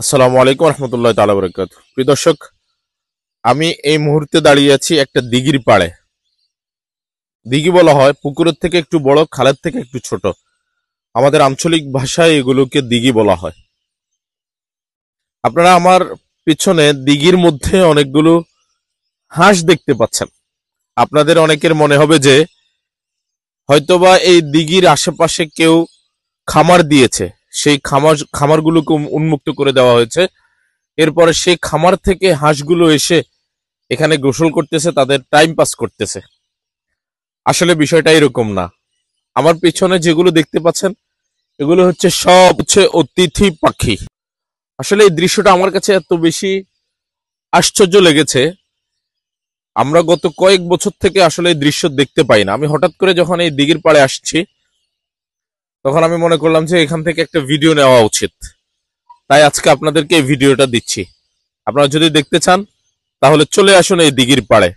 আসসালামু আলাইকুম রহমতুল্লাহ তাআলা বারাকাতুহু। প্রিয় দর্শক, আমি এই মুহূর্তে দাঁড়িয়ে আছি একটা দিঘির পাড়ে। দিঘি বলা হয় পুকুরের থেকে একটু বড়, খালের থেকে একটু ছোট। আমাদের আঞ্চলিক ভাষায় এগুলোকে দিঘি বলা হয়। আপনারা আমার পিছনে দিঘির মধ্যে অনেকগুলো হাঁস দেখতে পাচ্ছেন। আপনাদের অনেকের মনে হবে যে হয়তোবা এই দিঘির আশেপাশে কেউ খামার দিয়েছে, সেই খামারগুলোকে উন্মুক্ত করে দেওয়া হয়েছে। এরপরে সেই খামার থেকে হাঁসগুলো এসে এখানে গোসল করতেছে, তাদের টাইম পাস করতেছে। আসলে বিষয়টা এরকম না। আমার পিছনে যেগুলো দেখতে পাচ্ছেন এগুলো সব হচ্ছে অতিথি পাখি। আসলে এই দৃশ্যটা আমার কাছে এত বেশি আশ্চর্য লেগেছে। আমরা গত কয়েক বছর থেকে আসলে এই দৃশ্য দেখতে পাই না। আমি হঠাৎ করে যখন এই দিঘির পাড়ে আসছি, তখন আমি মনে করলাম যে এখান থেকে একটা ভিডিও নেওয়া উচিত। তাই আজকে আপনাদেরকে এই ভিডিওটা দিচ্ছি। আপনারা যদি দেখতে চান তাহলে চলে আসুন এই দিঘির পাড়ে।